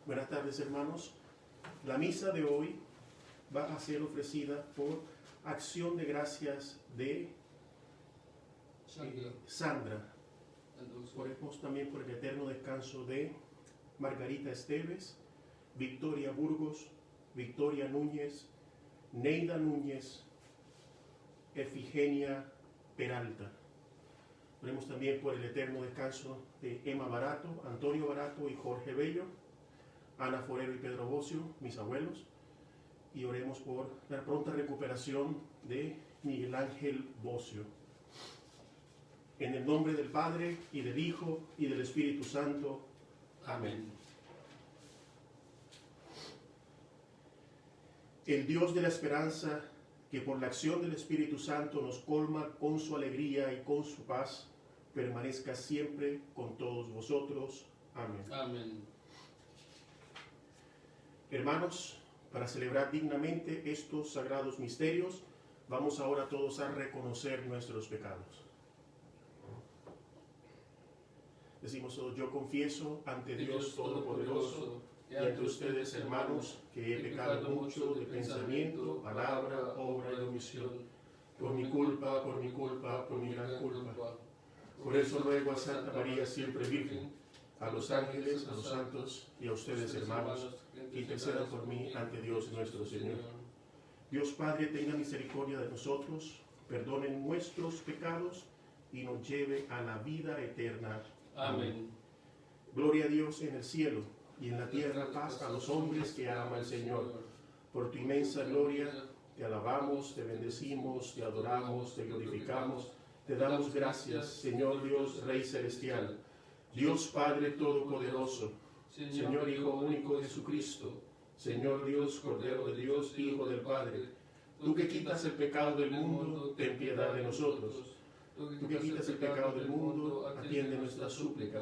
Buenas tardes, hermanos. La misa de hoy va a ser ofrecida por acción de gracias de Sandra. Oremos también por el eterno descanso de Margarita Esteves, Victoria Burgos, Victoria Núñez, Neida Núñez, Efigenia Peralta. Oremos también por el eterno descanso de Emma Barato, Antonio Barato y Jorge Bello, Ana Forero y Pedro Bocio, mis abuelos. Y oremos por la pronta recuperación de Miguel Ángel Bocio. En el nombre del Padre, y del Hijo, y del Espíritu Santo. Amén. El Dios de la esperanza, que por la acción del Espíritu Santo nos colma con su alegría y con su paz, permanezca siempre con todos vosotros. Amén. Amén. Hermanos, para celebrar dignamente estos sagrados misterios, vamos ahora todos a reconocer nuestros pecados. Decimos todos: yo confieso ante Dios Todopoderoso y ante ustedes, hermanos, que he pecado mucho de pensamiento, palabra, obra y omisión, por mi culpa, por mi gran culpa. Por eso ruego a Santa María siempre Virgen, a los ángeles, a los santos y a ustedes, hermanos, que intercedan por mí ante Dios nuestro Señor. Dios Padre, tenga misericordia de nosotros, perdone nuestros pecados y nos lleve a la vida eterna. Amén. Gloria a Dios en el cielo, y en la tierra paz a los hombres que ama el Señor. Por tu inmensa gloria te alabamos, te bendecimos, te adoramos, te glorificamos, te damos gracias, Señor Dios, Rey celestial, Dios Padre todopoderoso, Señor Hijo único Jesucristo, Señor Dios, Cordero de Dios, Hijo del Padre. Tú que quitas el pecado del mundo, ten piedad de nosotros. Tú que quitas el pecado del mundo, atiende nuestra súplica.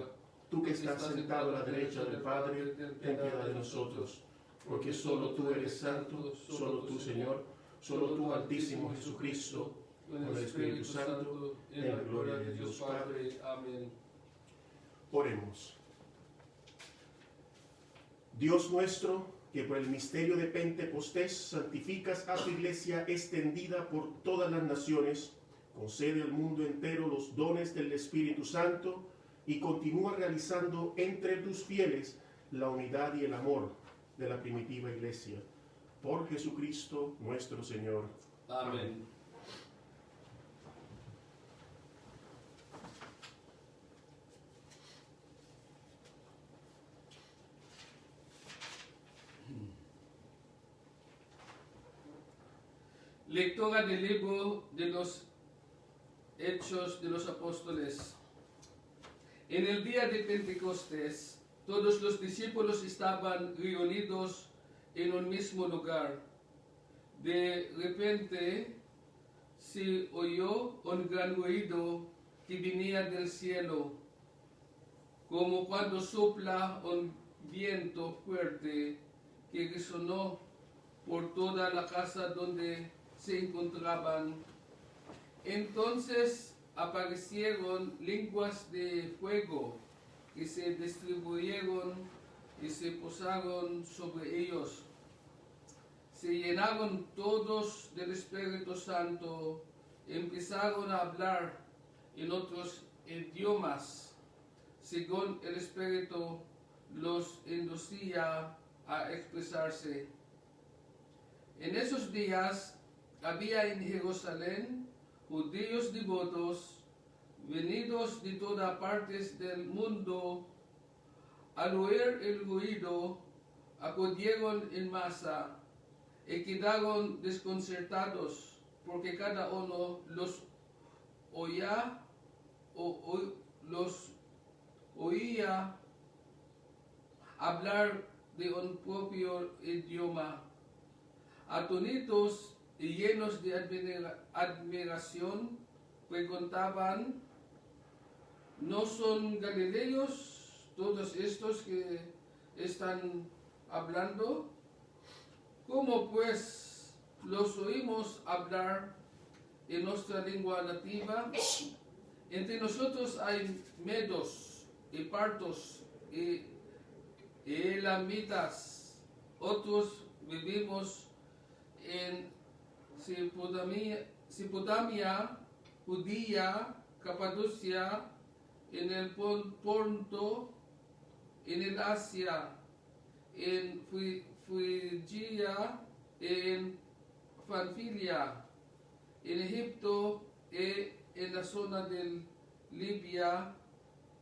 Tú que estás sentado a la derecha del Padre, ten piedad de nosotros. Porque solo tú eres santo, solo tú, Señor, solo tú, Altísimo Jesucristo, con el Espíritu Santo, en la gloria de Dios Padre. Amén. Oremos. Dios nuestro, que por el misterio de Pentecostés santificas a tu iglesia extendida por todas las naciones, concede al mundo entero los dones del Espíritu Santo y continúa realizando entre tus fieles la unidad y el amor de la primitiva iglesia. Por Jesucristo nuestro Señor. Amén. Lectura del libro de los Hechos de los Apóstoles. En el día de Pentecostés, todos los discípulos estaban reunidos en un mismo lugar. De repente se oyó un gran ruido que venía del cielo, como cuando sopla un viento fuerte que resonó por toda la casa donde se encontraban. Entonces aparecieron lenguas de fuego que se distribuyeron y se posaron sobre ellos. Se llenaron todos del Espíritu Santo, empezaron a hablar en otros idiomas, según el Espíritu los inducía a expresarse. En esos días había en Jerusalén judíos devotos, venidos de todas partes del mundo. Al oír el ruido, acudieron en masa y quedaron desconcertados, porque cada uno los oía hablar de un propio idioma. Atónitos y llenos de admiración, preguntaban: ¿no son galileos todos estos que están hablando? ¿Cómo pues los oímos hablar en nuestra lengua nativa? Entre nosotros hay medos y partos y elamitas. Otros vivimos en Mesopotamia, Judía, Capadocia, en el Ponto, en el Asia, en Frigia, en Panfilia, en Egipto y en la zona de Libia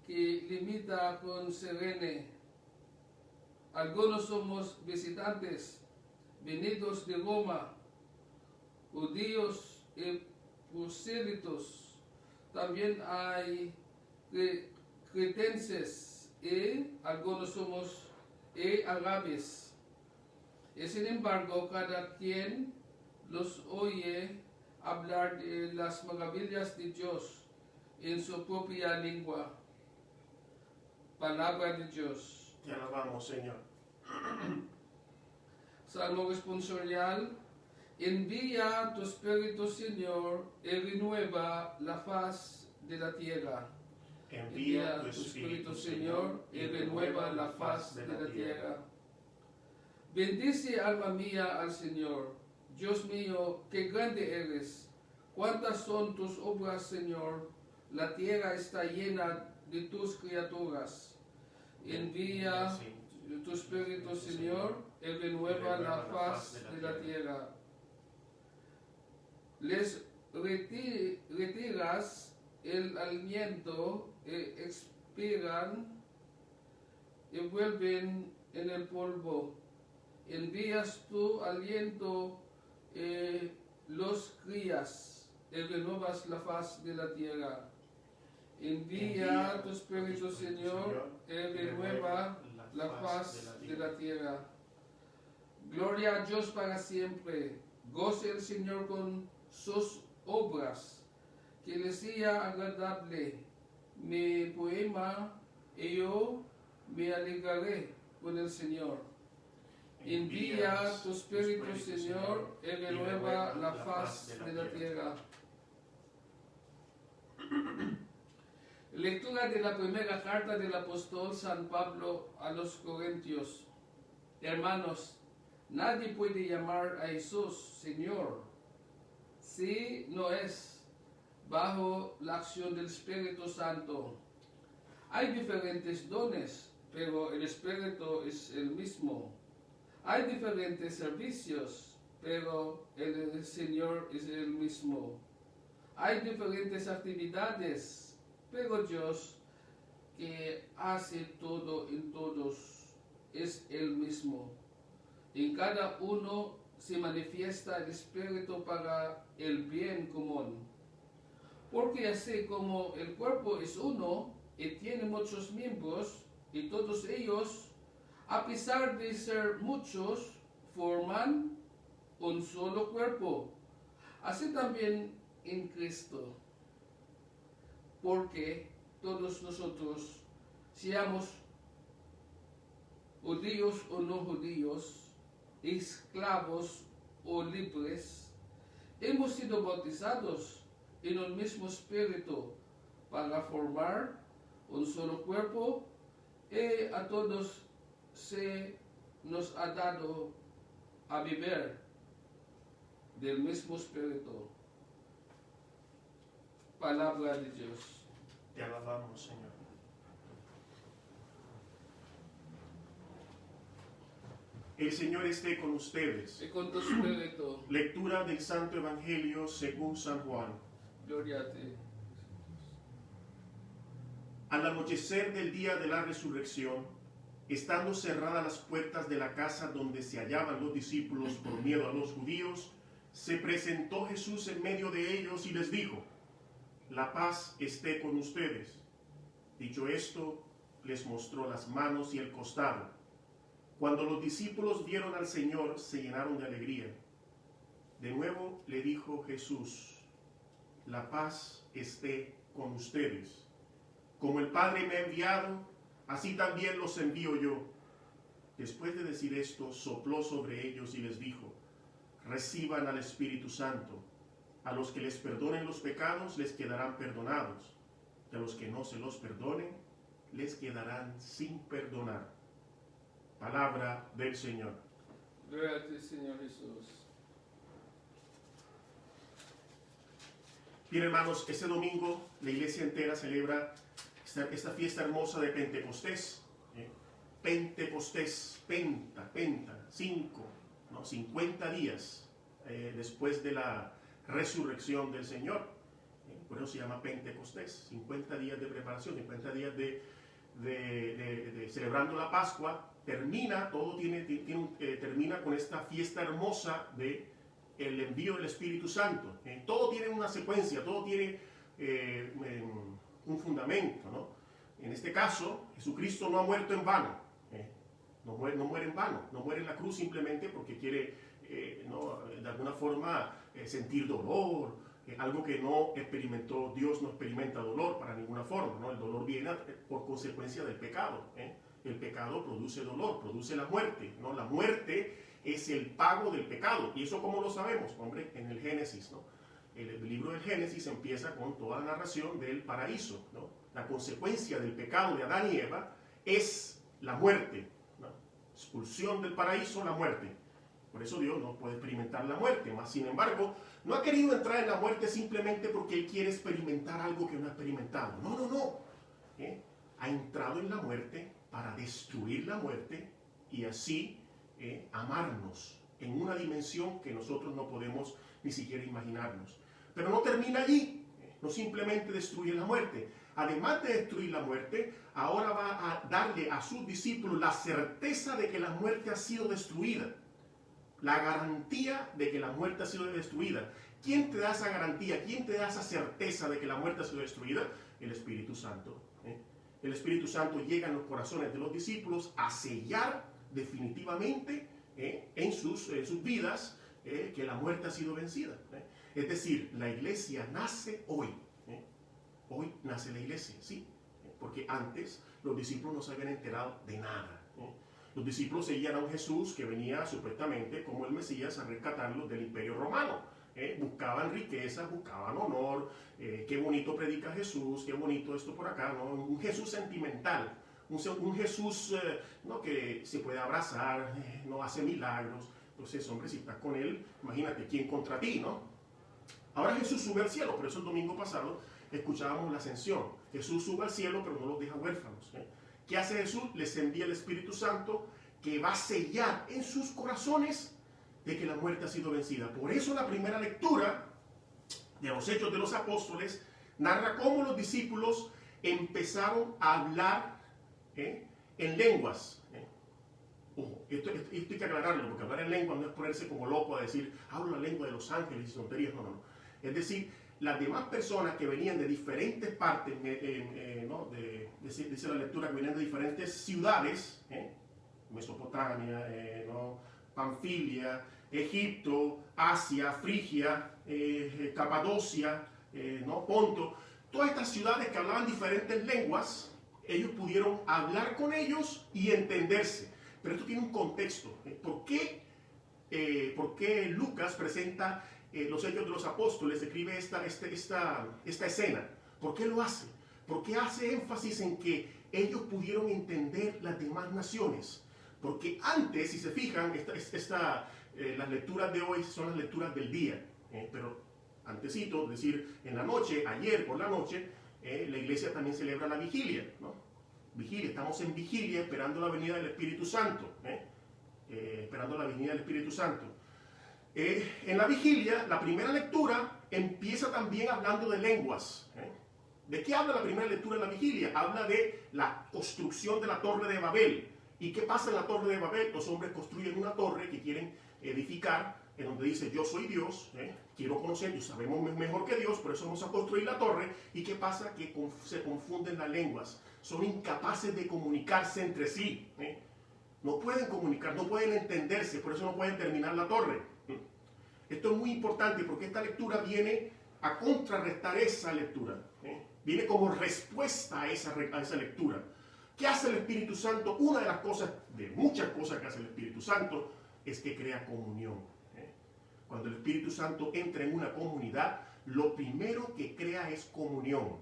que limita con Cirene. Algunos somos visitantes, venidos de Roma, judíos y prosélitos. También hay cretenses y algunos somos árabes. Y sin embargo, cada quien los oye hablar de las maravillas de Dios en su propia lengua. Palabra de Dios. Te alabamos, Señor. Salmo responsorial. Envía tu Espíritu, Señor, y renueva la faz de la tierra. Envía tu Espíritu, Señor, y renueva la faz de la tierra. Bendice, alma mía, al Señor. Dios mío, qué grande eres. Cuántas son tus obras, Señor. La tierra está llena de tus criaturas. Envía tu Espíritu, Señor, y renueva la faz de la tierra. Les retiras el aliento y expiran y vuelven en el polvo. Envías tu aliento y los crías y renovas la faz de la tierra. Envía tu Espíritu, Señor, y renueva la faz de la tierra. Gloria a Dios para siempre. Goce el Señor con sus obras, que le sea agradable mi poema, y yo me alegraré con el Señor. Envía tu Espíritu, Señor, y renueva la faz de la tierra. Lectura de la primera carta del apóstol San Pablo a los Corintios. Hermanos, nadie puede llamar a Jesús Señor si no es bajo la acción del Espíritu Santo. Hay diferentes dones, pero el Espíritu es el mismo. Hay diferentes servicios, pero el Señor es el mismo. Hay diferentes actividades, pero Dios, que hace todo en todos, es el mismo. En cada uno se manifiesta el Espíritu para el bien común. Porque así como el cuerpo es uno y tiene muchos miembros, y todos ellos, a pesar de ser muchos, forman un solo cuerpo. Así también en Cristo. Porque todos nosotros, seamos judíos o no judíos, esclavos o libres, hemos sido bautizados en un mismo espíritu para formar un solo cuerpo, y a todos se nos ha dado a beber del mismo espíritu. Palabra de Dios. Te alabamos, Señor. El Señor esté con ustedes. Y con tu espíritu. Lectura del Santo Evangelio según San Juan. Gloria a ti. Al anochecer del día de la resurrección, estando cerradas las puertas de la casa donde se hallaban los discípulos por miedo a los judíos, se presentó Jesús en medio de ellos y les dijo: la paz esté con ustedes. Dicho esto, les mostró las manos y el costado. Cuando los discípulos vieron al Señor, se llenaron de alegría. De nuevo le dijo Jesús: la paz esté con ustedes. Como el Padre me ha enviado, así también los envío yo. Después de decir esto, sopló sobre ellos y les dijo: reciban al Espíritu Santo. A los que les perdonen los pecados les quedarán perdonados, y a los que no se los perdonen les quedarán sin perdonar. Palabra del Señor. Gloria a ti, Señor Jesús. Bien, hermanos, este domingo la iglesia entera celebra esta fiesta hermosa de Pentecostés. Pentecostés, 50 días después de la resurrección del Señor. Por eso se llama Pentecostés, 50 días de preparación, 50 días de celebrando la Pascua. Termina con esta fiesta hermosa de el envío del Espíritu Santo. Todo tiene una secuencia, todo tiene un fundamento, ¿no? En este caso, Jesucristo no ha muerto en vano. No muere en vano, no muere en la cruz simplemente porque quiere de alguna forma sentir dolor, algo que no experimentó. Dios no experimenta dolor para ninguna forma, ¿no? El dolor viene por consecuencia del pecado. El pecado produce dolor, produce la muerte, ¿no? La muerte es el pago del pecado. ¿Y eso cómo lo sabemos? Hombre, en el Génesis, ¿no? El libro del Génesis empieza con toda la narración del paraíso, ¿no? La consecuencia del pecado de Adán y Eva es la muerte, ¿no? Expulsión del paraíso, la muerte. Por eso Dios no puede experimentar la muerte, mas sin embargo, no ha querido entrar en la muerte simplemente porque Él quiere experimentar algo que no ha experimentado. No. Ha entrado en la muerte para destruir la muerte y así amarnos en una dimensión que nosotros no podemos ni siquiera imaginarnos. Pero no termina allí, no simplemente destruye la muerte. Además de destruir la muerte, ahora va a darle a sus discípulos la certeza de que la muerte ha sido destruida. La garantía de que la muerte ha sido destruida. ¿Quién te da esa garantía? ¿Quién te da esa certeza de que la muerte ha sido destruida? El Espíritu Santo. El Espíritu Santo llega en los corazones de los discípulos a sellar definitivamente en sus vidas que la muerte ha sido vencida. Es decir, la iglesia nace hoy. Hoy nace la iglesia, ¿sí? Porque antes los discípulos no se habían enterado de nada. Los discípulos seguían a un Jesús que venía supuestamente como el Mesías a rescatarlos del Imperio Romano. Buscaban riqueza, buscaban honor, qué bonito predica Jesús, qué bonito esto por acá, ¿no? Un Jesús sentimental, un Jesús ¿no? que se puede abrazar, no hace milagros. Entonces, hombre, si estás con Él, imagínate, ¿quién contra ti, no? Ahora Jesús sube al cielo, por eso el domingo pasado escuchábamos la ascensión. Jesús sube al cielo, pero no los deja huérfanos. ¿Qué hace Jesús? Les envía el Espíritu Santo que va a sellar en sus corazones de que la muerte ha sido vencida. Por eso la primera lectura de los Hechos de los Apóstoles narra cómo los discípulos empezaron a hablar en lenguas. Ojo, esto hay que aclararlo, porque hablar en lenguas no es ponerse como loco a decir, hablo la lengua de los ángeles y tonterías, no. Es decir, las demás personas que venían de diferentes partes, ¿no? dice la lectura, que venían de diferentes ciudades, Mesopotamia, ¿no? Panfilia, Egipto, Asia, Frigia, Capadocia, ¿no? Ponto, todas estas ciudades que hablaban diferentes lenguas, ellos pudieron hablar con ellos y entenderse. Pero esto tiene un contexto. ¿Por qué Lucas presenta los Hechos de los Apóstoles, escribe esta escena? ¿Por qué lo hace? ¿Por qué hace énfasis en que ellos pudieron entender las demás naciones? Porque antes, si se fijan, las lecturas de hoy son las lecturas del día, pero antesito, es decir, en la noche, ayer por la noche, la iglesia también celebra la vigilia, ¿no? Vigilia, estamos en vigilia esperando la venida del Espíritu Santo, esperando la venida del Espíritu Santo. En la vigilia, la primera lectura empieza también hablando de lenguas. ¿De qué habla la primera lectura de la vigilia? Habla de la construcción de la Torre de Babel. ¿Y qué pasa en la Torre de Babel? Los hombres construyen una torre que quieren edificar, en donde dice, yo soy Dios, quiero conocer, yo sabemos mejor que Dios, por eso vamos a construir la torre. ¿Y qué pasa? Que se confunden las lenguas. Son incapaces de comunicarse entre sí. No pueden comunicar, no pueden entenderse, por eso no pueden terminar la torre. Esto es muy importante porque esta lectura viene a contrarrestar esa lectura. Viene como respuesta a esa lectura. ¿Qué hace el Espíritu Santo? Una de las cosas, de muchas cosas que hace el Espíritu Santo, es que crea comunión. Cuando el Espíritu Santo entra en una comunidad, lo primero que crea es comunión.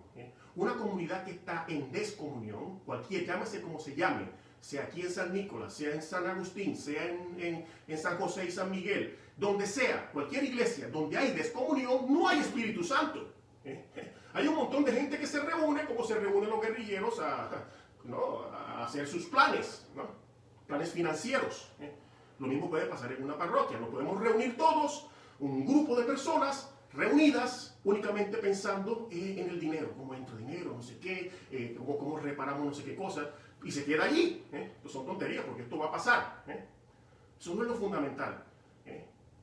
Una comunidad que está en descomunión, llámese como se llame, sea aquí en San Nicolás, sea en San Agustín, sea en San José y San Miguel, donde sea, cualquier iglesia donde hay descomunión, no hay Espíritu Santo. Hay un montón de gente que se reúne, como se reúnen los guerrilleros a hacer sus planes, ¿no? Planes financieros. Lo mismo puede pasar en una parroquia. No podemos reunir todos, un grupo de personas reunidas únicamente pensando en el dinero, cómo entra dinero, no sé qué, cómo reparamos no sé qué cosa, y se queda allí. Pues son tonterías, porque esto va a pasar. Eso no es lo fundamental.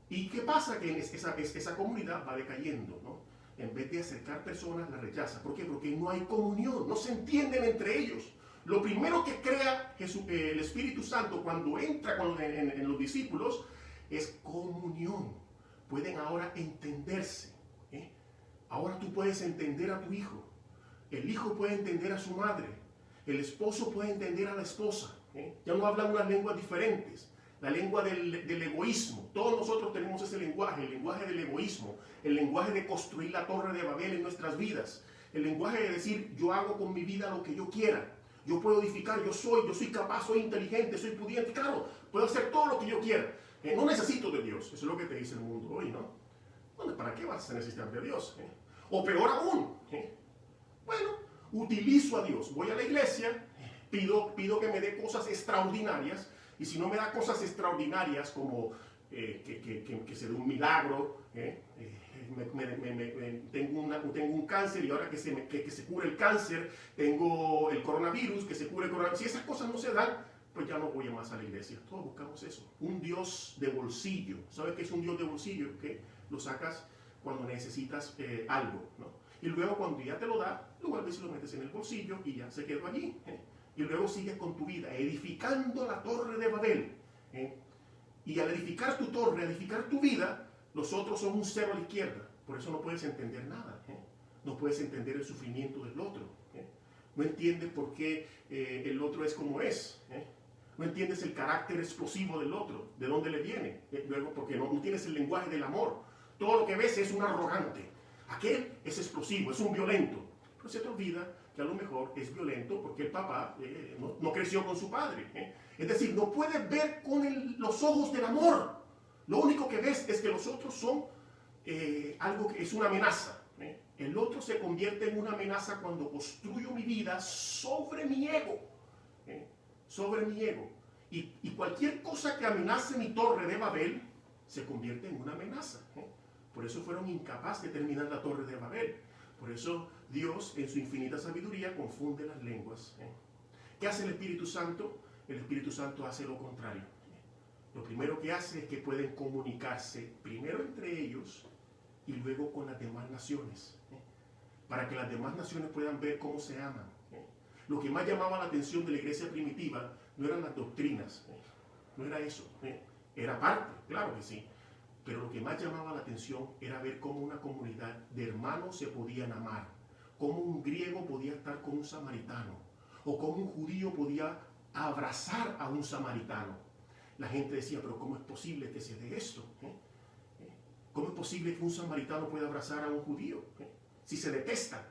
¿Y qué pasa? Que esa comunidad va decayendo, ¿no? En vez de acercar personas, la rechaza. ¿Por qué? Porque no hay comunión, no se entienden entre ellos. Lo primero que crea el Espíritu Santo cuando entra en los discípulos es comunión. Pueden ahora entenderse. Ahora tú puedes entender a tu hijo. El hijo puede entender a su madre. El esposo puede entender a la esposa. Ya no hablan unas lenguas diferentes. La lengua del egoísmo. Todos nosotros tenemos ese lenguaje, el lenguaje del egoísmo, el lenguaje de construir la torre de Babel en nuestras vidas, el lenguaje de decir, yo hago con mi vida lo que yo quiera, yo puedo edificar, yo soy capaz, soy inteligente, soy pudiente, claro, puedo hacer todo lo que yo quiera, no necesito de Dios. Eso es lo que te dice el mundo hoy, ¿no? Bueno, ¿para qué vas a necesitar de Dios? O peor aún, bueno, utilizo a Dios, voy a la iglesia, pido que me dé cosas extraordinarias. Y si no me da cosas extraordinarias como que se dé un milagro, tengo un cáncer y ahora que se cure el cáncer, tengo el coronavirus, que se cure el coronavirus. Si esas cosas no se dan, pues ya no voy más a la iglesia. Todos buscamos eso. Un Dios de bolsillo. ¿Sabes qué es un Dios de bolsillo? Que lo sacas cuando necesitas algo, ¿no? Y luego cuando ya te lo da, lo vuelves y lo metes en el bolsillo y ya se quedó allí. Y luego sigues con tu vida, edificando la torre de Babel. Y al edificar tu torre, edificar tu vida, los otros son un cero a la izquierda. Por eso no puedes entender nada. No puedes entender el sufrimiento del otro. No entiendes por qué el otro es como es. No entiendes el carácter explosivo del otro, de dónde le viene. Luego, porque no tienes el lenguaje del amor. Todo lo que ves es un arrogante. Aquel es explosivo, es un violento. Pero se te olvida que a lo mejor es violento porque el papá no creció con su padre. Es decir, no puedes ver con los ojos del amor. Lo único que ves es que los otros son algo que es una amenaza. El otro se convierte en una amenaza cuando construyo mi vida sobre mi ego. Sobre mi ego. Y cualquier cosa que amenace mi torre de Babel se convierte en una amenaza. Por eso fueron incapaces de terminar la torre de Babel. Por eso Dios, en su infinita sabiduría, confunde las lenguas. ¿Qué hace el Espíritu Santo? El Espíritu Santo hace lo contrario. Lo primero que hace es que pueden comunicarse primero entre ellos y luego con las demás naciones. Para que las demás naciones puedan ver cómo se aman. Lo que más llamaba la atención de la iglesia primitiva no eran las doctrinas. No era eso. Era parte, claro que sí. Pero lo que más llamaba la atención era ver cómo una comunidad de hermanos se podían amar, cómo un griego podía estar con un samaritano, o cómo un judío podía abrazar a un samaritano. La gente decía, pero ¿cómo es posible que se dé esto? ¿Cómo es posible que un samaritano pueda abrazar a un judío? Si se detestan.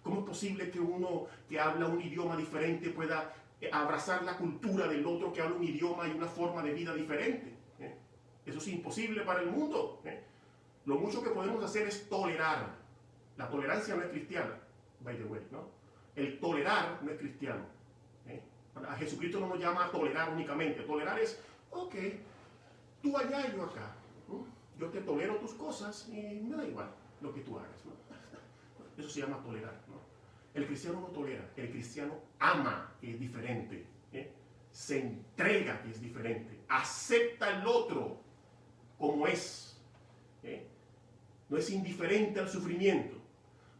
¿Cómo es posible que uno que habla un idioma diferente pueda abrazar la cultura del otro que habla un idioma y una forma de vida diferente? Eso es imposible para el mundo. Lo mucho que podemos hacer es tolerar. La tolerancia no es cristiana, by the way, ¿no? El tolerar no es cristiano. A Jesucristo no nos llama a tolerar únicamente. Tolerar es, ok, tú allá y yo acá. Yo te tolero tus cosas y me da igual lo que tú hagas, ¿no? Eso se llama tolerar, ¿no? El cristiano no tolera, el cristiano ama, que es diferente. Se entrega, que es diferente. Acepta el otro como es. No es indiferente al sufrimiento.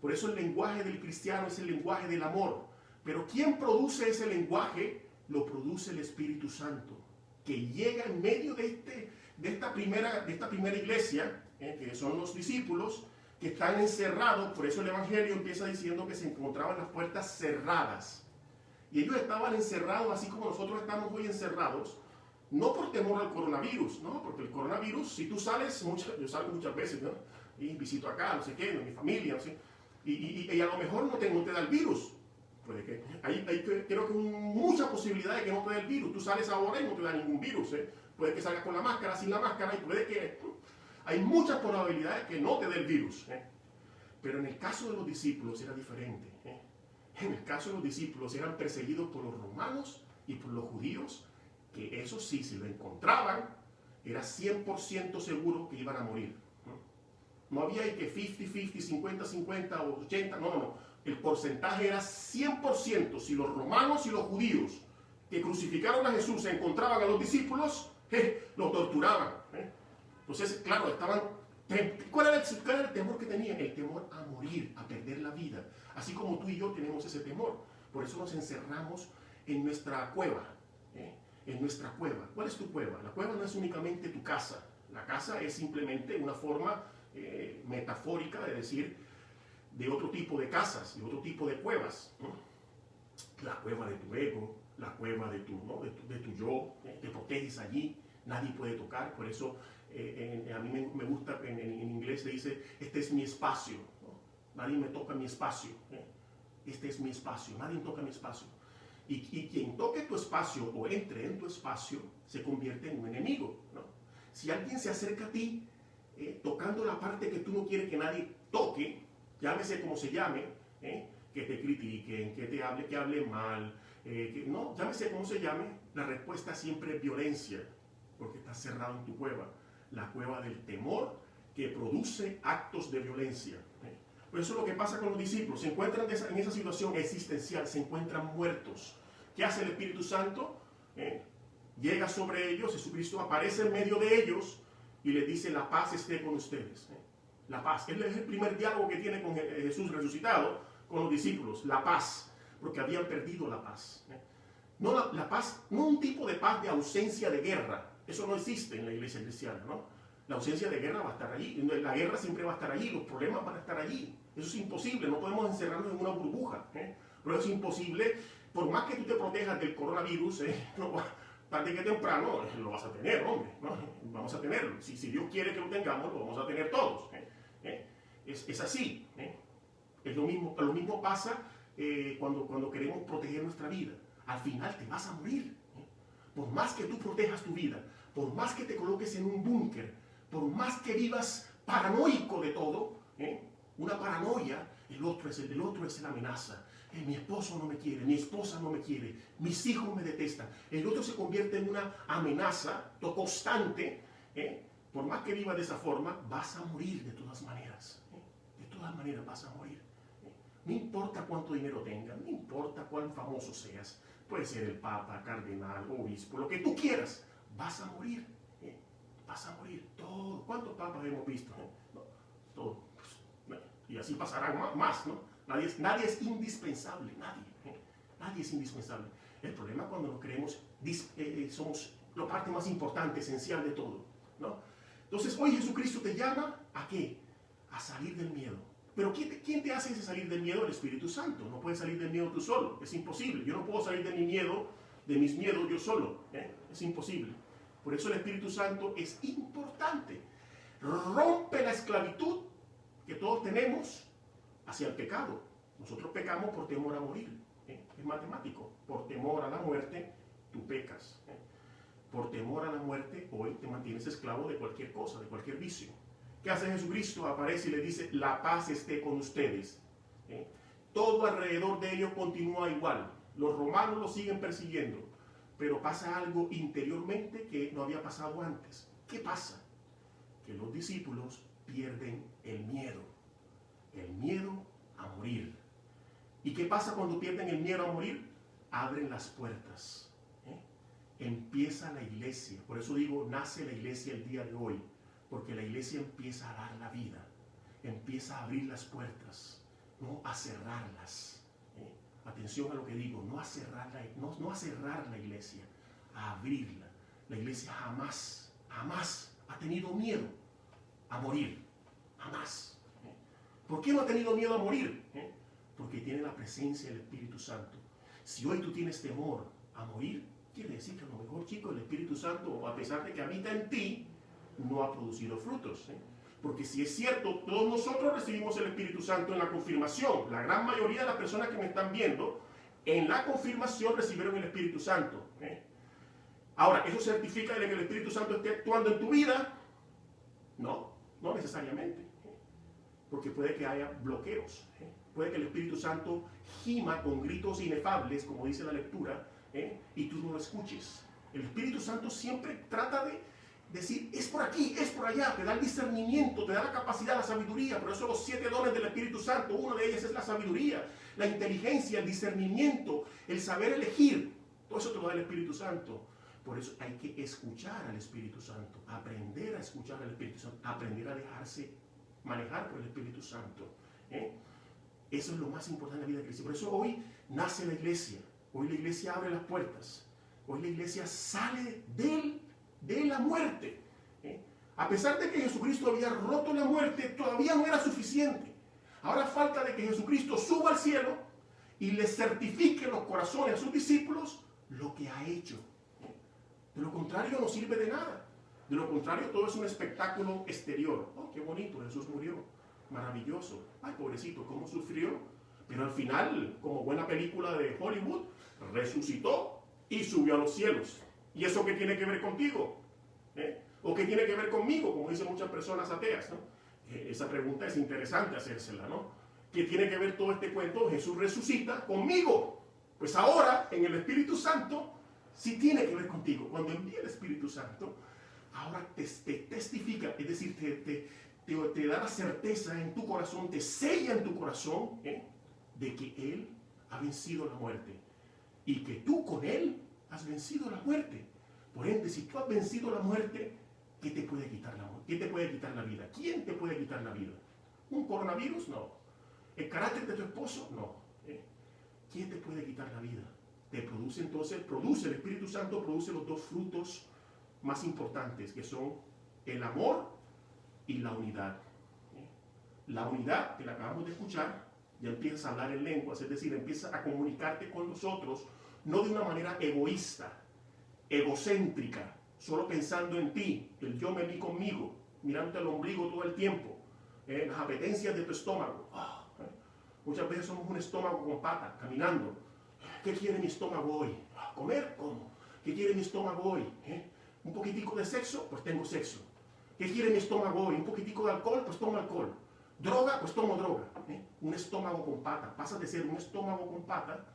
Por eso el lenguaje del cristiano es el lenguaje del amor. Pero ¿quién produce ese lenguaje? Lo produce el Espíritu Santo, que llega en medio de esta primera iglesia, que son los discípulos, que están encerrados. Por eso el Evangelio empieza diciendo que se encontraban las puertas cerradas. Y ellos estaban encerrados así como nosotros estamos hoy encerrados, no por temor al coronavirus, ¿no? Porque el coronavirus, si tú sales, yo salgo muchas veces, ¿no? Y visito acá, no sé qué, mi familia, no sé, y a lo mejor no te da el virus, Puede que, creo que mucha posibilidad de que no te dé el virus. Tú sales ahora y no te da ningún virus. Puede que salgas con la máscara, sin la máscara, y puede que... Hay muchas probabilidades que no te dé el virus. Pero en el caso de los discípulos era diferente. En el caso de los discípulos eran perseguidos por los romanos y por los judíos, que eso sí, si lo encontraban, era 100% seguro que iban a morir. No había que 50-50, 50-50 o 80, no. El porcentaje era 100%. Si los romanos y los judíos que crucificaron a Jesús se encontraban a los discípulos, los torturaban. Entonces, claro, estaban... ¿Cuál era el temor que tenían? El temor a morir, a perder la vida. Así como tú y yo tenemos ese temor. Por eso nos encerramos en nuestra cueva. En nuestra cueva. ¿Cuál es tu cueva? La cueva no es únicamente tu casa. La casa es simplemente una forma metafórica de decir de otro tipo de casas, de otro tipo de cuevas. La cueva de tu ego, la cueva de tu yo. Te proteges allí, nadie puede tocar. Por eso a mí me gusta, en inglés se dice, este es mi espacio. Nadie me toca mi espacio. Este es mi espacio, nadie toca mi espacio. Y quien toque tu espacio o entre en tu espacio se convierte en un enemigo, ¿no? Si alguien se acerca a ti tocando la parte que tú no quieres que nadie toque, llámese como se llame, que te critiquen, que hable mal, no, llámese como se llame, la respuesta siempre es violencia, porque estás cerrado en tu cueva, la cueva del temor que produce actos de violencia. Por eso es lo que pasa con los discípulos, se encuentran en esa situación existencial, se encuentran muertos. ¿Qué hace el Espíritu Santo? Llega sobre ellos, Jesucristo aparece en medio de ellos y les dice: la paz esté con ustedes. La paz. Es el primer diálogo que tiene con Jesús resucitado, con los discípulos. La paz, porque habían perdido la paz. No la paz, no un tipo de paz de ausencia de guerra. Eso no existe en la iglesia cristiana, ¿no? La ausencia de guerra va a estar allí. La guerra siempre va a estar allí. Los problemas van a estar allí. Eso es imposible. No podemos encerrarnos en una burbuja. Pero es imposible. Por más que tú te protejas del coronavirus, tarde que temprano lo vas a tener, hombre, ¿no? Vamos a tenerlo. Si Dios quiere que lo tengamos, lo vamos a tener todos. Es así. Lo mismo pasa cuando queremos proteger nuestra vida. Al final te vas a morir. Por más que tú protejas tu vida, por más que te coloques en un búnker, por más que vivas paranoico de todo, una paranoia, el otro es la amenaza. Mi esposo no me quiere, mi esposa no me quiere, mis hijos me detestan. El otro se convierte en una amenaza constante. Por más que vivas de esa forma, vas a morir de todas maneras. De todas maneras vas a morir. No importa cuánto dinero tengas, no importa cuán famoso seas, puede ser el papa, cardenal, obispo, lo que tú quieras, vas a morir. Vas a morir. Todo. ¿Cuántos papas hemos visto? No, todo. Y así pasarán más, ¿no? Nadie es indispensable, nadie es indispensable. El problema es cuando nos creemos, somos la parte más importante, esencial de todo, ¿no? Entonces hoy Jesucristo te llama ¿a qué? A salir del miedo. Pero ¿quién te hace salir del miedo? El Espíritu Santo. No puedes salir del miedo tú solo, es imposible. Yo no puedo salir de mis miedos yo solo, es imposible. Por eso el Espíritu Santo es importante. Rompe la esclavitud que todos tenemos hacia el pecado. Nosotros pecamos por temor a morir. Es matemático. Por temor a la muerte, tú pecas. Por temor a la muerte, hoy te mantienes esclavo de cualquier cosa, de cualquier vicio. ¿Qué hace Jesucristo? Aparece y le dice: la paz esté con ustedes. Todo alrededor de ellos continúa igual. Los romanos lo siguen persiguiendo. Pero pasa algo interiormente que no había pasado antes. ¿Qué pasa? Que los discípulos pierden el miedo. El miedo a morir. ¿Y qué pasa cuando pierden el miedo a morir? Abren las puertas. Empieza la iglesia. Por eso digo, nace la iglesia el día de hoy. Porque la iglesia empieza a dar la vida. Empieza a abrir las puertas, no a cerrarlas. Atención a lo que digo, no a cerrar la iglesia, a abrirla. La iglesia jamás ha tenido miedo a morir. Jamás. ¿Por qué no ha tenido miedo a morir? Porque tiene la presencia del Espíritu Santo. Si hoy tú tienes temor a morir, quiere decir que a lo mejor, chico, el Espíritu Santo, a pesar de que habita en ti, no ha producido frutos. Porque si es cierto, todos nosotros recibimos el Espíritu Santo en la confirmación. La gran mayoría de las personas que me están viendo En la confirmación recibieron el Espíritu Santo. Ahora, ¿eso certifica que el Espíritu Santo esté actuando en tu vida? No, no necesariamente. Porque puede que haya bloqueos. Puede que el Espíritu Santo gima con gritos inefables, como dice la lectura, y tú no lo escuches. El Espíritu Santo siempre trata de decir, es por aquí, es por allá, te da el discernimiento, te da la capacidad, la sabiduría. Por eso los 7 dones del Espíritu Santo, una de ellas es la sabiduría, la inteligencia, el discernimiento, el saber elegir. Todo eso te lo da el Espíritu Santo. Por eso hay que escuchar al Espíritu Santo, aprender a escuchar al Espíritu Santo, aprender a dejarse manejar por el Espíritu Santo. Eso es lo más importante en la vida de Cristo. Por eso hoy nace la iglesia, hoy la iglesia abre las puertas, hoy la iglesia sale de la muerte. A pesar de que Jesucristo había roto la muerte, todavía no era suficiente. Ahora falta de que Jesucristo suba al cielo y le certifique en los corazones a sus discípulos lo que ha hecho. De lo contrario no sirve de nada. De lo contrario todo es un espectáculo exterior. Oh, qué bonito, Jesús murió. Maravilloso. Ay, pobrecito, cómo sufrió. Pero al final, como buena película de Hollywood, resucitó y subió a los cielos. ¿Y eso qué tiene que ver contigo? ¿O qué tiene que ver conmigo? Como dicen muchas personas ateas, ¿no? Esa pregunta es interesante hacérsela, ¿no? ¿Qué tiene que ver todo este cuento? Jesús resucita conmigo. Pues ahora, en el Espíritu Santo, sí tiene que ver contigo. Cuando envía el Espíritu Santo, ahora te testifica, es decir, te da la certeza en tu corazón, te sella en tu corazón, de que Él ha vencido la muerte y que tú con Él has vencido la muerte. Por ende, si tú has vencido la muerte, ¿qué te puede quitar la muerte? ¿Qué te puede quitar la vida? ¿Quién te puede quitar la vida? ¿Un coronavirus? No. ¿El carácter de tu esposo? No. ¿Quién te puede quitar la vida? Te produce entonces, el Espíritu Santo produce los 2 frutos más importantes, que son el amor y la unidad. La unidad, que la acabamos de escuchar, ya empiezas a hablar en lenguas, es decir, empiezas a comunicarte con nosotros, no de una manera egoísta, egocéntrica, solo pensando en ti, el yo me vi conmigo, mirándote al ombligo todo el tiempo, las apetencias de tu estómago. Muchas veces somos un estómago con patas, caminando. ¿Qué quiere mi estómago hoy? ¿Comer? ¿Cómo? ¿Qué quiere mi estómago hoy? ¿Un poquitico de sexo? Pues tengo sexo. ¿Qué quiere mi estómago hoy? ¿Un poquitico de alcohol? Pues tomo alcohol. ¿Droga? Pues tomo droga. Un estómago con pata. Pasa de ser un estómago con pata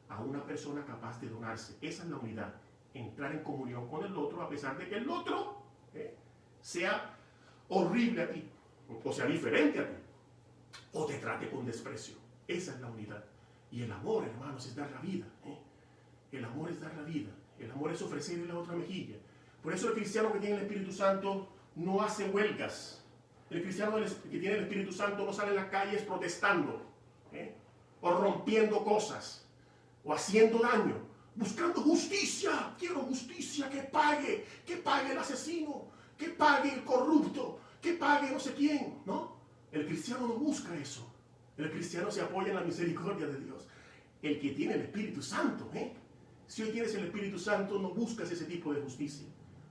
a una persona capaz de donarse. Esa es la unidad. Entrar en comunión con el otro a pesar de que el otro sea horrible a ti, o sea diferente a ti, o te trate con desprecio. Esa es la unidad. Y el amor, hermanos, es dar la vida. El amor es dar la vida. El amor es ofrecerle la otra mejilla. Por eso el cristiano que tiene el Espíritu Santo no hace huelgas. El cristiano que tiene el Espíritu Santo no sale en las calles protestando, o rompiendo cosas, o haciendo daño, buscando justicia. Quiero justicia, que pague el asesino, que pague el corrupto, que pague no sé quién, ¿no? El cristiano no busca eso. El cristiano se apoya en la misericordia de Dios. El que tiene el Espíritu Santo, si hoy tienes el Espíritu Santo, no buscas ese tipo de justicia.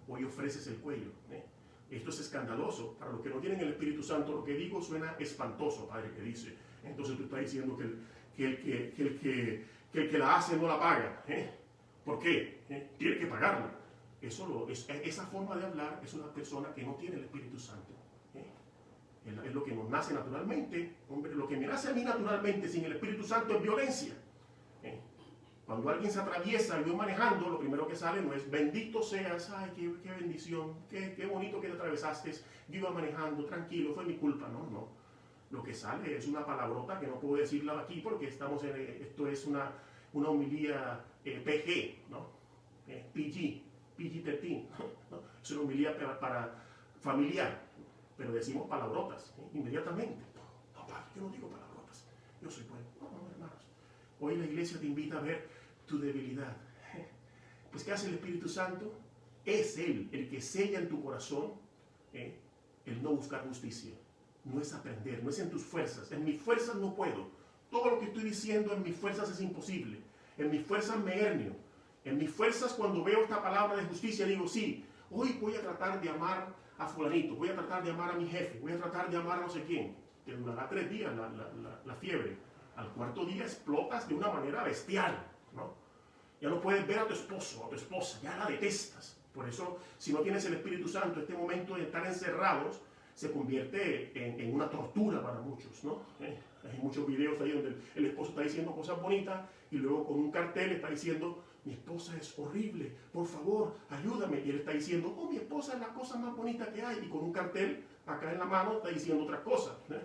Hoy ofreces el cuello. Esto es escandaloso. Para los que no tienen el Espíritu Santo, lo que digo suena espantoso, padre, que dice. Entonces tú estás diciendo que el que la hace no la paga. ¿Por qué? Tiene que pagarla. Esa forma de hablar es una persona que no tiene el Espíritu Santo. Es lo que nos nace naturalmente. Hombre, lo que me nace a mí naturalmente sin el Espíritu Santo es violencia. Cuando alguien se atraviesa y yo manejando, lo primero que sale no es bendito seas, ay, qué bendición, qué bonito que te atravesaste, yo iba manejando, tranquilo, fue mi culpa. No. Lo que sale es una palabrota que no puedo decirla aquí porque esto es una homilía PG, ¿no? PG-13, ¿no? Es una homilía para familiar, pero decimos palabrotas, inmediatamente. No, padre, yo no digo palabrotas, yo soy bueno. No, hermanos. Hoy la iglesia te invita a ver tu debilidad. Pues ¿qué hace el Espíritu Santo? Es Él el que sella en tu corazón el no buscar justicia. No es aprender, no es en tus fuerzas. En mis fuerzas no puedo. Todo lo que estoy diciendo en mis fuerzas es imposible. En mis fuerzas me hernio. En mis fuerzas cuando veo esta palabra de justicia digo, sí, hoy voy a tratar de amar a fulanito, voy a tratar de amar a mi jefe, voy a tratar de amar a no sé quién. Que durará 3 días la fiebre. Al cuarto día explotas de una manera bestial, ¿no? Ya no puedes ver a tu esposo, a tu esposa, ya la detestas. Por eso, si no tienes el Espíritu Santo, este momento de estar encerrados se convierte en una tortura para muchos, ¿no? Hay muchos videos ahí donde el esposo está diciendo cosas bonitas y luego con un cartel está diciendo, mi esposa es horrible, por favor, ayúdame. Y él está diciendo, oh, mi esposa es la cosa más bonita que hay. Y con un cartel acá en la mano está diciendo otras cosas, ¿eh?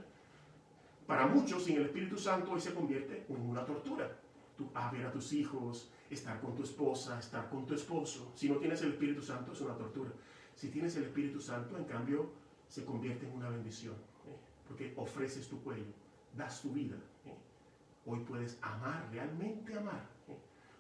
Para muchos, sin el Espíritu Santo, hoy se convierte en una tortura. Tú a ver a tus hijos, estar con tu esposa, estar con tu esposo. Si no tienes el Espíritu Santo, es una tortura. Si tienes el Espíritu Santo, en cambio, se convierte en una bendición, ¿eh? Porque ofreces tu cuello, das tu vida, ¿eh? Hoy puedes amar, realmente amar, ¿eh?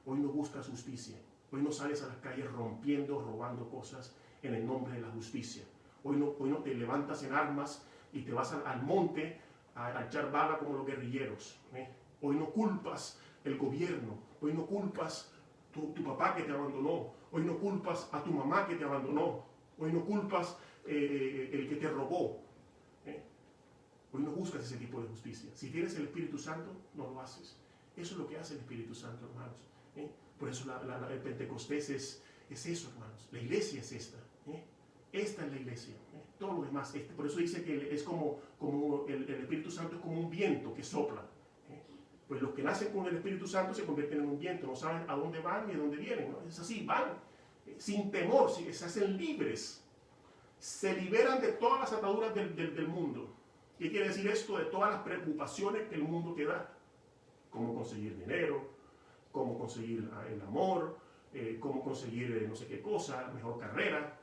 Hoy no buscas justicia. Hoy no sales a las calles rompiendo, robando cosas en el nombre de la justicia. Hoy no te levantas en armas y te vas al monte a echar bala como los guerrilleros, ¿eh? Hoy no culpas el gobierno. Hoy no culpas tu papá que te abandonó. Hoy no culpas a tu mamá que te abandonó. Hoy no culpas el que te robó, ¿eh? Hoy no buscas ese tipo de justicia. Si tienes el Espíritu Santo, no lo haces. Eso es lo que hace el Espíritu Santo, hermanos, ¿eh? Por eso el Pentecostés es eso, hermanos. La iglesia es esta, ¿eh? Esta es la iglesia, ¿eh? Todo lo demás. Por eso dice que es como el Espíritu Santo es como un viento que sopla, ¿eh? Pues los que nacen con el Espíritu Santo se convierten en un viento. No saben a dónde van ni a dónde vienen, ¿no? Es así, van sin temor, se hacen libres. Se liberan de todas las ataduras del mundo. ¿Qué quiere decir esto? De todas las preocupaciones que el mundo te da. Cómo conseguir dinero, cómo conseguir el amor, cómo conseguir no sé qué cosa, mejor carrera.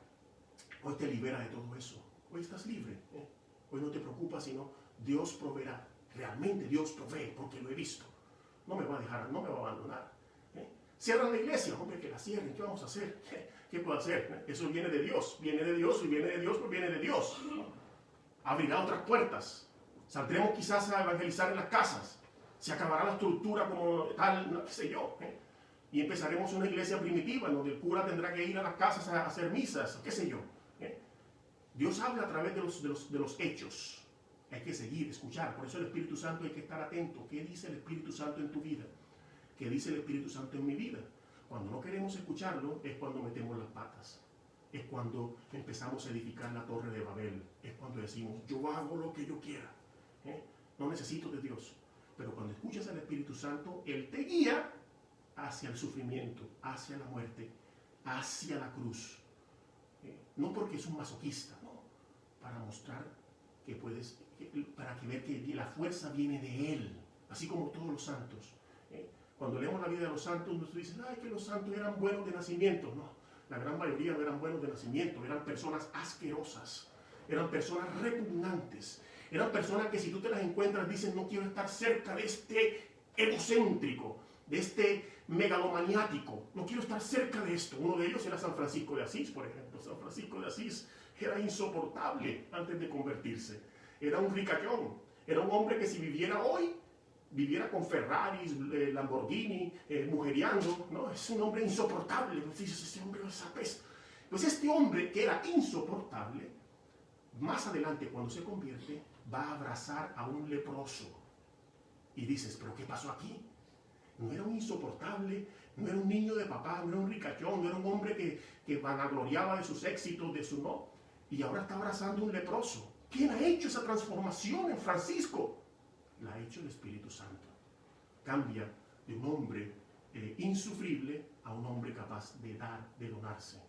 Hoy te libera de todo eso. Hoy estás libre, ¿eh? Hoy no te preocupas, sino Dios proveerá. Realmente Dios provee, porque lo he visto. No me va a dejar, no me va a abandonar, ¿eh? Cierran la iglesia, hombre, que la cierren. ¿Qué vamos a hacer? ¿Qué puedo hacer? Eso viene de Dios, y viene de Dios, pues viene de Dios. Abrirá otras puertas. Saldremos quizás a evangelizar en las casas. Se acabará la estructura como tal, no, qué sé yo, ¿eh? Y empezaremos una iglesia primitiva, en donde el cura tendrá que ir a las casas a hacer misas, qué sé yo, ¿eh? Dios habla a través de los hechos. Hay que seguir, escuchar. Por eso el Espíritu Santo hay que estar atento. ¿Qué dice el Espíritu Santo en tu vida? ¿Qué dice el Espíritu Santo en mi vida? Cuando no queremos escucharlo es cuando metemos las patas. Es cuando empezamos a edificar la torre de Babel. Es cuando decimos, yo hago lo que yo quiera, ¿eh? No necesito de Dios. Pero cuando escuchas al Espíritu Santo, Él te guía hacia el sufrimiento, hacia la muerte, hacia la cruz. No porque es un masoquista, no. Para mostrar que puedes, para que ver que la fuerza viene de Él, así como todos los santos. Cuando leemos la vida de los santos, nos dicen, ay, que los santos eran buenos de nacimiento. No, la gran mayoría no eran buenos de nacimiento, eran personas asquerosas, eran personas repugnantes, eran personas que si tú te las encuentras dicen, no quiero estar cerca de este egocéntrico, de este megalomaniático, no quiero estar cerca de esto. Uno de ellos era San Francisco de Asís, por ejemplo. San Francisco de Asís era insoportable antes de convertirse. Era un ricachón, era un hombre que si viviera hoy, viviera con Ferraris, Lamborghini, mujeriando, ¿no? Es un hombre insoportable. Dices, este hombre es apesta. Pues este hombre que era insoportable, más adelante cuando se convierte, va a abrazar a un leproso. Y dices, ¿pero qué pasó aquí? No era un insoportable, no era un niño de papá, no era un ricachón, no era un hombre que vanagloriaba de sus éxitos, de su no. Y ahora está abrazando a un leproso. ¿Quién ha hecho esa transformación en Francisco? La ha hecho el Espíritu Santo. Cambia de un hombre insufrible a un hombre capaz de dar, de donarse.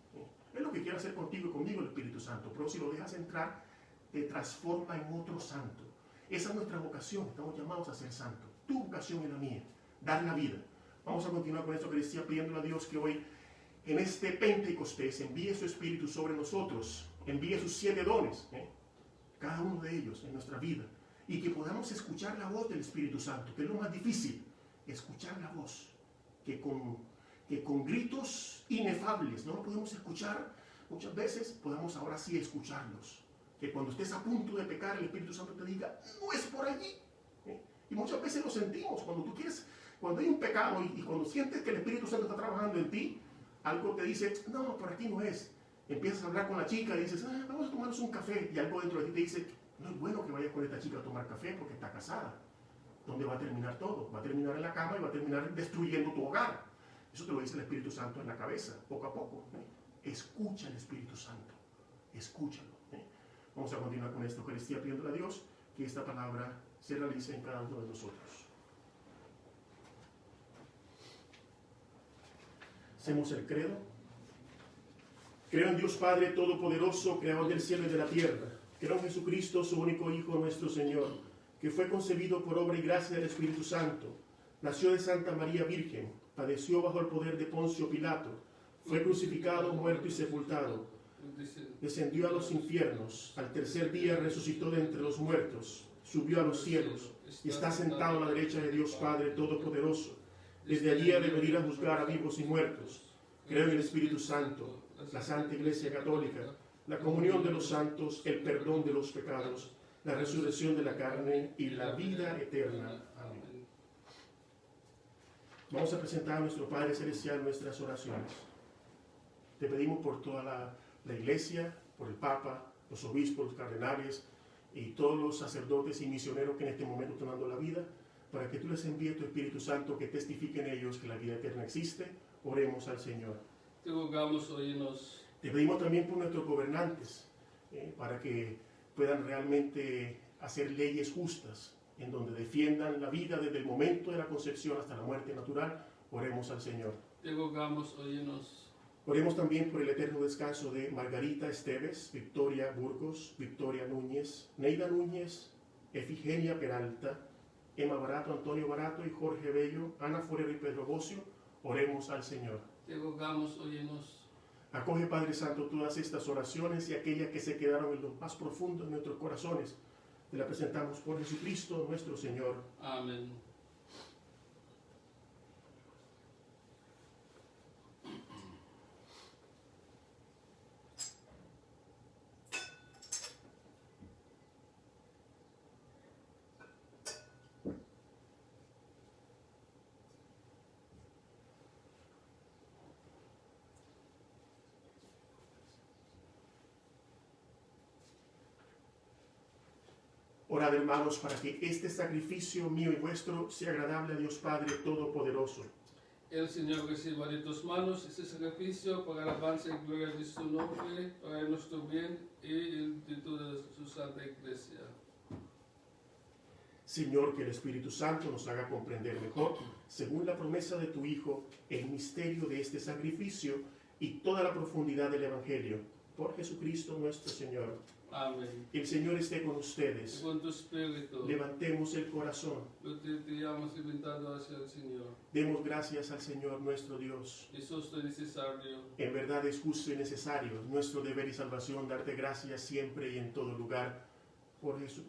Es lo que quiere hacer contigo y conmigo el Espíritu Santo. Pero si lo dejas entrar, te transforma en otro santo. Esa es nuestra vocación. Estamos llamados a ser santos. Tu vocación y la mía. Dar la vida. Vamos a continuar con esto que decía, pidiéndole a Dios que hoy, en este Pentecostés, envíe su Espíritu sobre nosotros. Envíe sus 7 dones. Cada uno de ellos en nuestra vida. Y que podamos escuchar la voz del Espíritu Santo, que es lo más difícil, escuchar la voz, que con gritos inefables, no lo podemos escuchar muchas veces, podamos ahora sí escucharlos. Que cuando estés a punto de pecar, el Espíritu Santo te diga, no es por allí. Y muchas veces lo sentimos, cuando hay un pecado y cuando sientes que el Espíritu Santo está trabajando en ti, algo te dice, no, por aquí no es. Empiezas a hablar con la chica y dices, vamos a tomarnos un café, y algo dentro de ti te dice, no es bueno que vayas con esta chica a tomar café porque está casada. ¿dónde va a terminar todo? Va a terminar en la cama y va a terminar destruyendo tu hogar. Eso te lo dice el Espíritu Santo en la cabeza, poco a poco. Escucha al Espíritu Santo, escúchalo. Vamos a continuar con esta Eucaristía pidiéndole a Dios que esta palabra se realice en cada uno de nosotros. Hacemos el credo. Creo en Dios Padre Todopoderoso, Creador del cielo y de la tierra. Creo en Jesucristo, su único Hijo, nuestro Señor, que fue concebido por obra y gracia del Espíritu Santo. Nació de Santa María Virgen, padeció bajo el poder de Poncio Pilato, fue crucificado, muerto y sepultado. Descendió a los infiernos, al tercer día resucitó de entre los muertos, subió a los cielos y está sentado a la derecha de Dios Padre Todopoderoso. Desde allí ha de venir a juzgar a vivos y muertos. Creo en el Espíritu Santo, la Santa Iglesia Católica, la comunión de los santos, el perdón de los pecados, la resurrección de la carne y la vida eterna. Amén. Vamos a presentar a nuestro Padre Celestial nuestras oraciones. Te pedimos por toda la Iglesia, por el Papa, los obispos, los cardenales y todos los sacerdotes y misioneros que en este momento están dando la vida, para que tú les envíes tu Espíritu Santo que testifique en ellos que la vida eterna existe. Oremos al Señor. Te rogamos, óyenos. Te pedimos también por nuestros gobernantes, para que puedan realmente hacer leyes justas, en donde defiendan la vida desde el momento de la concepción hasta la muerte natural. Oremos al Señor. Te rogamos, óyenos. Oremos también por el eterno descanso de Margarita Esteves, Victoria Burgos, Victoria Núñez, Neida Núñez, Efigenia Peralta, Emma Barato, Antonio Barato y Jorge Bello, Ana Forero y Pedro Bocio. Oremos al Señor. Te rogamos, óyenos. Acoge, Padre Santo, todas estas oraciones y aquellas que se quedaron en lo más profundo de nuestros corazones. Te la presentamos por Jesucristo nuestro Señor. Amén. Orad, hermanos, para que este sacrificio mío y vuestro sea agradable a Dios Padre Todopoderoso. El Señor reciba de tus manos este sacrificio para alabanza y gloria de su nombre, para nuestro bien y el de toda su santa iglesia. Señor, que el Espíritu Santo nos haga comprender mejor, según la promesa de tu Hijo, el misterio de este sacrificio y toda la profundidad del Evangelio. Por Jesucristo nuestro Señor. Amén. El Señor esté con ustedes. Con tu espíritu. Levantemos el corazón. Lo tenemos inventado hacia el Señor. Demos gracias al Señor nuestro Dios. Eso es necesario. En verdad es justo y necesario, nuestro deber y salvación, darte gracias siempre y en todo lugar. Por Jesús,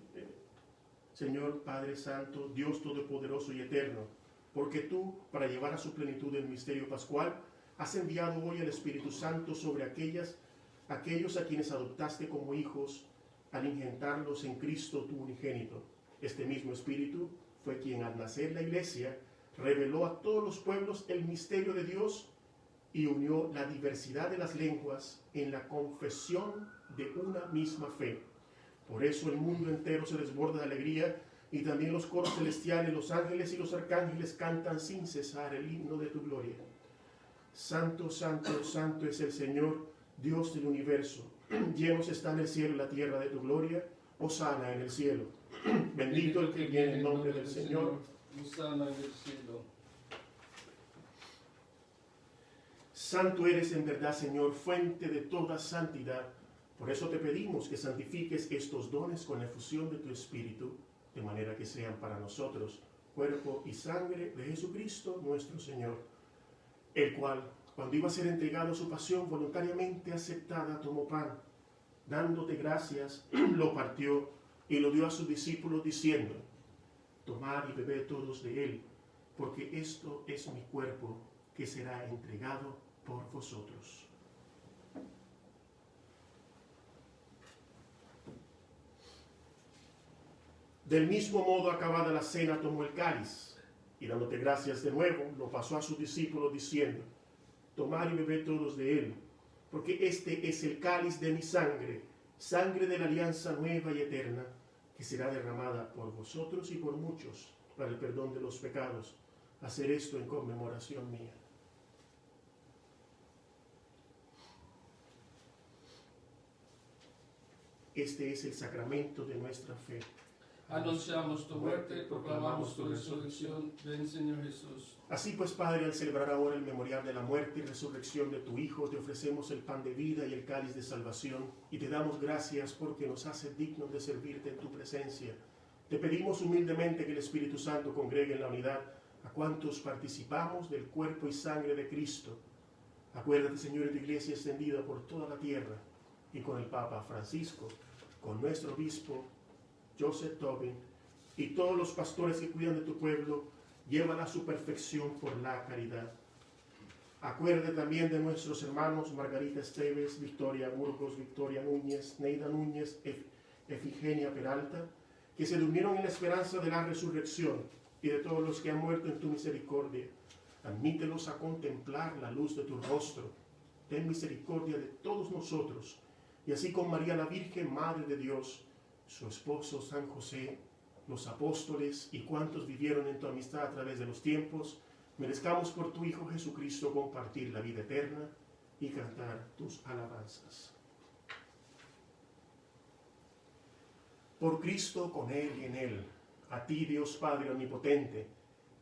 Señor Padre Santo, Dios Todopoderoso y Eterno, porque tú, para llevar a su plenitud el misterio pascual, has enviado hoy el Espíritu Santo sobre aquellos a quienes adoptaste como hijos al injertarlos en Cristo tu unigénito. Este mismo Espíritu fue quien al nacer la Iglesia reveló a todos los pueblos el misterio de Dios y unió la diversidad de las lenguas en la confesión de una misma fe. Por eso el mundo entero se desborda de alegría y también los coros celestiales, los ángeles y los arcángeles cantan sin cesar el himno de tu gloria. Santo, santo, santo es el Señor, Dios del universo. Llenos están el cielo y la tierra de tu gloria. Hosana en el cielo. Bendito el que viene en nombre del Señor. Hosana en el cielo. Santo eres en verdad, Señor, fuente de toda santidad. Por eso te pedimos que santifiques estos dones con la efusión de tu Espíritu, de manera que sean para nosotros cuerpo y sangre de Jesucristo nuestro Señor, el cual, cuando iba a ser entregado a su pasión voluntariamente aceptada, tomó pan, dándote gracias, lo partió y lo dio a sus discípulos diciendo: tomad y bebed todos de él, porque esto es mi cuerpo que será entregado por vosotros. Del mismo modo, acabada la cena, tomó el cáliz y dándote gracias de nuevo, lo pasó a sus discípulos diciendo: tomad y bebed todos de él, porque este es el cáliz de mi sangre, sangre de la alianza nueva y eterna, que será derramada por vosotros y por muchos para el perdón de los pecados. Hacer esto en conmemoración mía. Este es el sacramento de nuestra fe. Anunciamos tu muerte y proclamamos tu resurrección. Ven, Señor Jesús. Así pues, Padre, al celebrar ahora el memorial de la muerte y resurrección de tu Hijo, te ofrecemos el pan de vida y el cáliz de salvación, y te damos gracias porque nos hace dignos de servirte en tu presencia. Te pedimos humildemente que el Espíritu Santo congregue en la unidad a cuantos participamos del cuerpo y sangre de Cristo. Acuérdate, Señor, de tu iglesia extendida por toda la tierra, y con el Papa Francisco, con nuestro obispo Joseph Tobin, y todos los pastores que cuidan de tu pueblo, llévala a su perfección por la caridad. Acuérdate también de nuestros hermanos Margarita Esteves, Victoria Burgos, Victoria Núñez, Neida Núñez, Efigenia Peralta, que se durmieron en la esperanza de la resurrección, y de todos los que han muerto en tu misericordia. Admítelos a contemplar la luz de tu rostro. Ten misericordia de todos nosotros, y así con María la Virgen, Madre de Dios, su esposo San José, los apóstoles y cuantos vivieron en tu amistad a través de los tiempos, merezcamos por tu Hijo Jesucristo compartir la vida eterna y cantar tus alabanzas. Por Cristo, con Él y en Él, a ti, Dios Padre Omnipotente,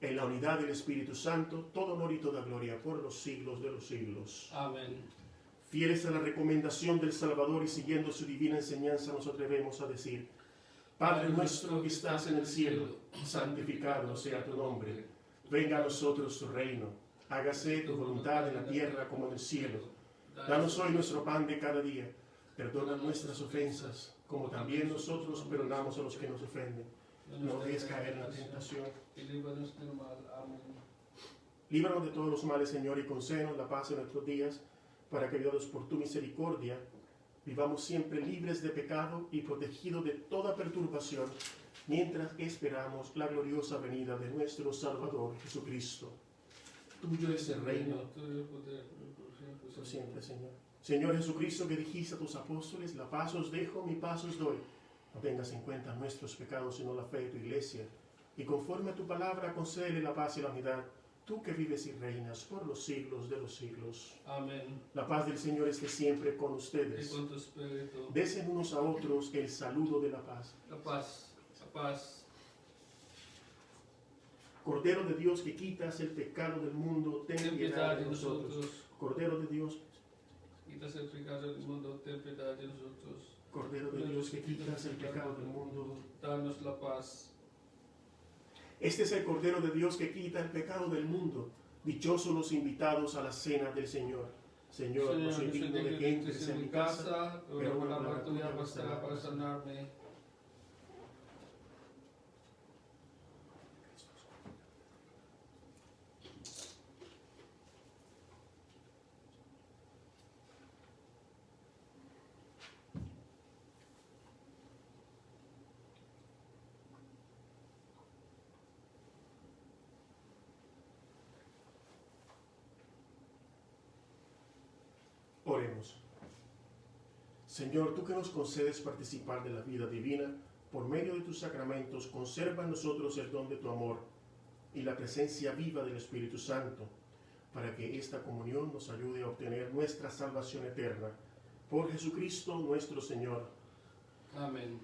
en la unidad del Espíritu Santo, todo honor y toda gloria por los siglos de los siglos. Amén. Fieles a la recomendación del Salvador y siguiendo su divina enseñanza, nos atrevemos a decir: Padre nuestro que estás en el cielo, santificado sea tu nombre. Venga a nosotros tu reino. Hágase tu voluntad en la tierra como en el cielo. Danos hoy nuestro pan de cada día. Perdona nuestras ofensas, como también nosotros perdonamos a los que nos ofenden. No dejes caer en la tentación. Y líbranos del mal. Amén. Líbranos de todos los males, Señor, y concédenos la paz en nuestros días, para que, ayudados por tu misericordia, vivamos siempre libres de pecado y protegidos de toda perturbación, mientras esperamos la gloriosa venida de nuestro Salvador Jesucristo. Tuyo es el reino, Tuyo el poder, por siempre, Señor. Señor Jesucristo, que dijiste a tus apóstoles: la paz os dejo, mi paz os doy. No tengas en cuenta nuestros pecados, sino la fe de tu iglesia. Y conforme a tu palabra, concédele la paz y la unidad, tú que vives y reinas por los siglos de los siglos. Amén. La paz del Señor esté siempre con Y ustedes. con tu espíritu. Desen unos a otros el saludo de la paz. La paz. La paz. Cordero de Dios, que quitas el pecado del mundo, ten piedad de nosotros. Cordero de Dios, Quitas el pecado del mundo, ten piedad de nosotros. Cordero de Dios, que quitas el pecado del mundo. Danos la paz. Este es el Cordero de Dios que quita el pecado del mundo. Dichosos los invitados a la cena del Señor. Señor, no soy digno de que entres en mi casa, pero una palabra tuya bastará para sanarme. Oremos. Señor, tú que nos concedes participar de la vida divina, por medio de tus sacramentos, conserva en nosotros el don de tu amor y la presencia viva del Espíritu Santo, para que esta comunión nos ayude a obtener nuestra salvación eterna. Por Jesucristo nuestro Señor. Amén.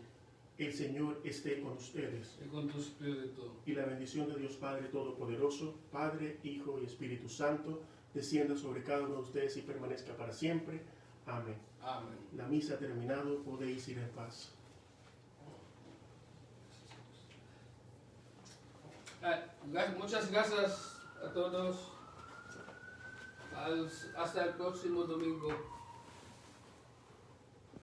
El Señor esté con ustedes. Y con tu espíritu. Y la bendición de Dios Padre Todopoderoso, Padre, Hijo y Espíritu Santo, descienda sobre cada uno de ustedes y permanezca para siempre. Amén. Amén. La misa ha terminado, podéis ir en paz. Muchas gracias a todos. Hasta el próximo domingo.